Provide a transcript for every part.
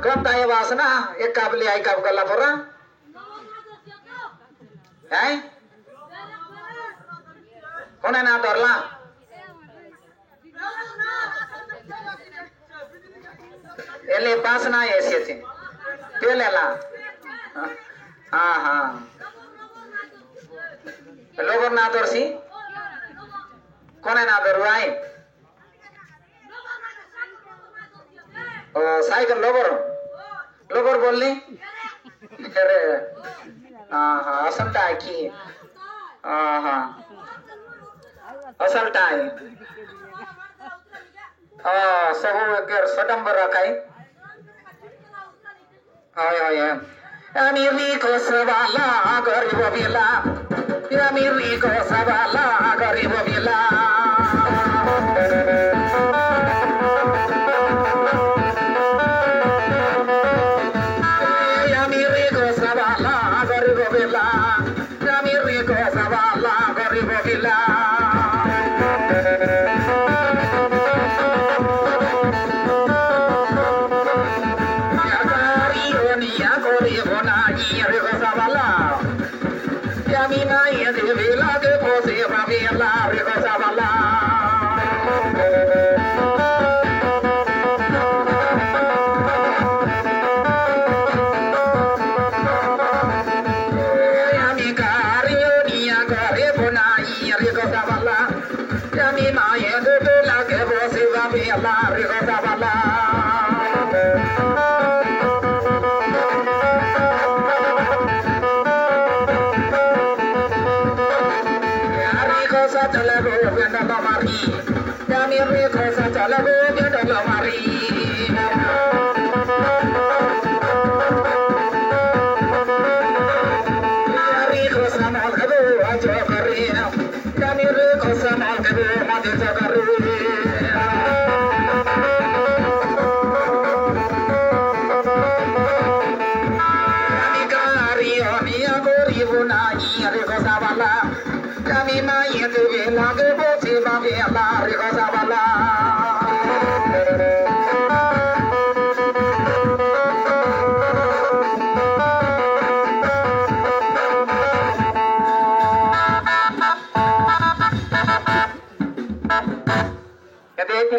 Kan tanya bahasana, beli ai kap gala pura. Hai? Kona na dorla? Ele pas na ese sih. Pelela. हाँ लोगों ना दौर सी कौन है ना दौर भाई ओ साइकिल लोगों लोगों बोलनी अरे हाँ असल टाइ की हाँ असल टाइ सब एक सटम्बर रखाई हाँ Ameriko sabala garibo bila Ameriko sabala garibo bila Ameriko sabala garibo bila Ameriko sabala garibo bila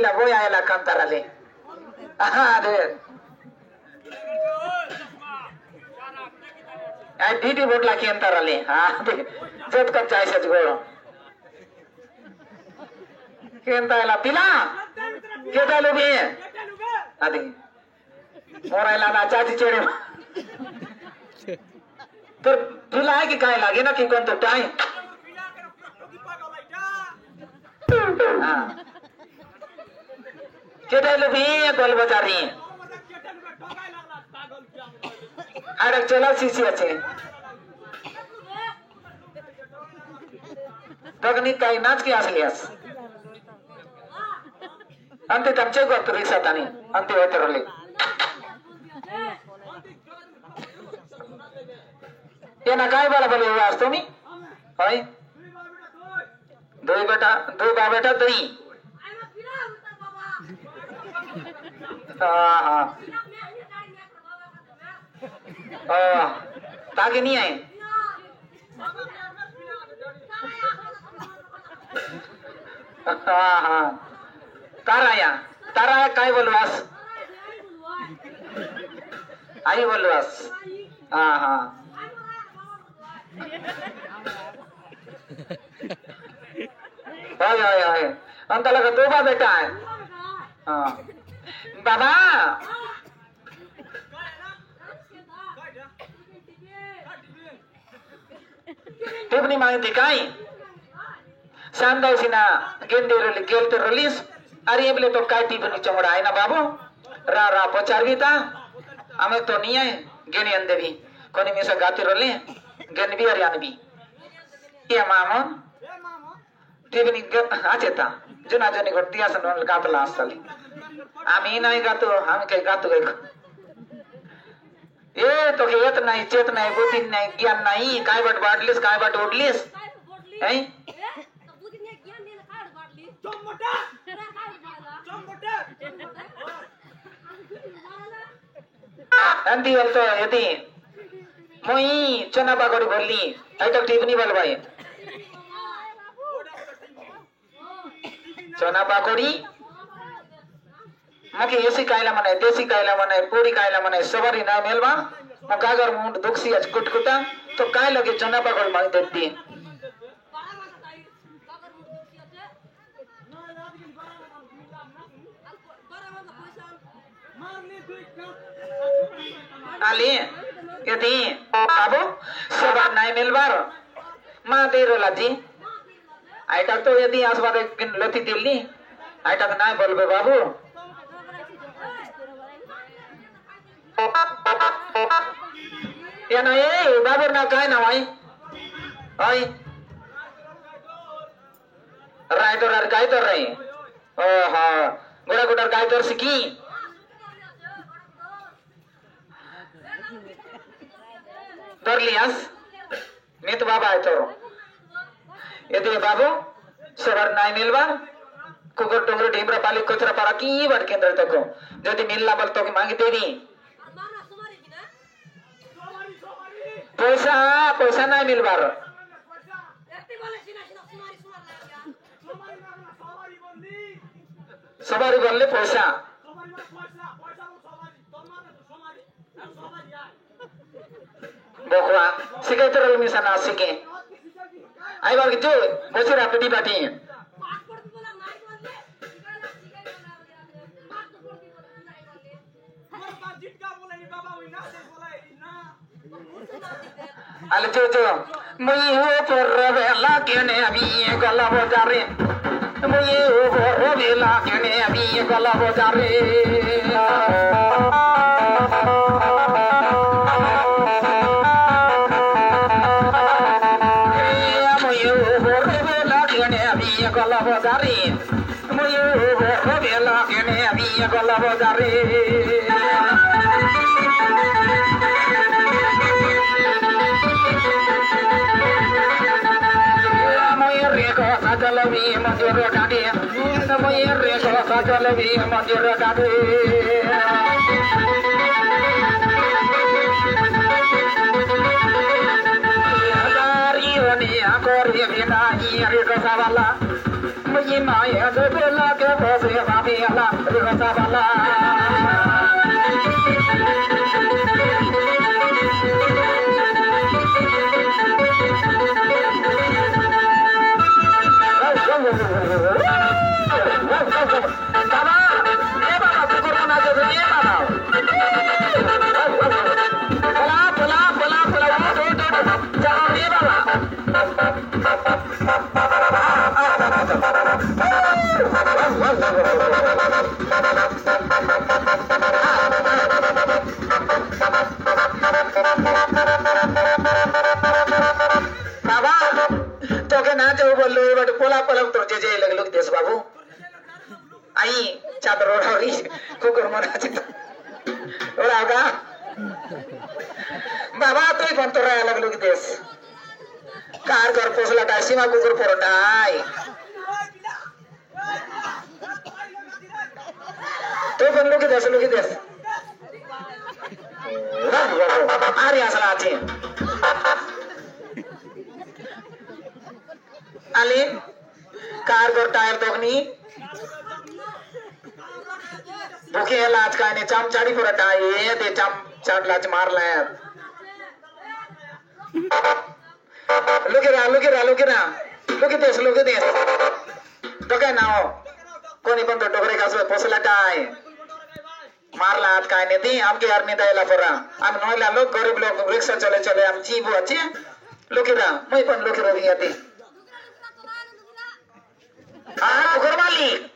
la voy a la cantarale. Aha, de. Ai didi bot la cantarale. Ha, de. Jot ka chai saj goro. Kenta la pila. Keta lo be. Adi. Morai la na chachi chede. तो तुला है कि काय लागे ना कि कौन तो टाइम हाँ केटा लोग भी गोल बजा रही हैं अरे चला सीसी अच्छे बगनी काय नाच की असलियस अंते तमचे को तो रिक्शा तानी अंते होते रोले ये ना काय वाला बोले हुआ आज तुम्ही हाय दो बा बेटा दही हाँ ताकि नहीं आए हाँ तारा काय बोलवास आई बोलवास हाँ हाय अंत लगा दो बा बेटा है हाँ बाबा टिप्पणी माहिती काय सांदावसिना गेंडेरोली गेलते रलीस अरे बोले तो काय टिप्पणी चमड़ा है ना बाबू रा पचारवीता हमें तो नहीं है गेनी अंदेवी कोनी में से गाती रोली गेन भी हरियाणा भी ये मामो टिप्पणी आचेता जुना जुनी घटिया सन गात लास्ट साली आम्ही नाही गातो आम्ही काही गातो काय ए तो के येत नाही चेत नाही बुद्धी नाही ज्ञान नाही काय बट बाटलीस काय बट ओढलीस हैं अंधी वाल तो यदि मुई चना बागड़ी बोली आई तो टिफनी वाल भाई चना बागड़ी मके ऐसी कायला मने देसी कायला मने पूरी कायला मने सवारी ना मेलवा मकागर मुंड दुखसी आज कुटकुटा तो काय लगे चना बागड़ मांग देती आली यदि बाबू सवार नाय मेलवार मां देरो लाजी आइटा तो यदि आसवाद लती दिल्ली आइटा तो नाय बोलबे बाबू ना ये बाबर ना काय ना भाई ओय राय तो रार काय तो रे ओ हां गोड़ा गोड़ा काय तो सिकी तर लियास मैं तो बाबा है तो यदि बाबू सवार नाय मिलवा कुकर टोंगर ढीमरा पाली कोचरा पारा की बार केंद्र तक यदि मिलला बल तो की मांगी देनी पैसा पैसा नहीं मिलवार सवारी बोलले पैसा बोखवा सिके तरल मिसा ना सिके आई बार जो बोचरा पेटी बाटी अल जो मुई हो पर वेला केने अभी गला बजारे मुई हो पर वेला केने अभी गला बजारे मुई हो पर वेला केने अभी गला बजारे मुई हो पर वेला केने अभी गला बजारे Sajalvi manjur kadi, namoye reko sajalvi manjur kadi. Dari oni akori bina reko sabala, muji maya sebela ke bose babila reko sabala. चादर ओढ़ावरी कुकुर मना चित ओढ़ावगा बाबा तो ही बंतो रहा अलग लोग देश कार कर पोसला का सीमा कुकुर पोरटाई तो बन लोग देश आरी असला आती आली कार कर टायर दोगनी भूखे लाच का ने चम चाड़ी पर हटाए ते चम चाट लाच मार ले लुके देश तो क्या ना हो कोनी बंद तो डोगरे का सो पोसला टाए मार लाच का ने दी हम के यार ने दायला फरा हम नोला लोग गरीब लोग रिक्शा चले हम जीबो अच्छे लुकेरा मैं पण लुकेरा भी आती हां कुकुर मालिक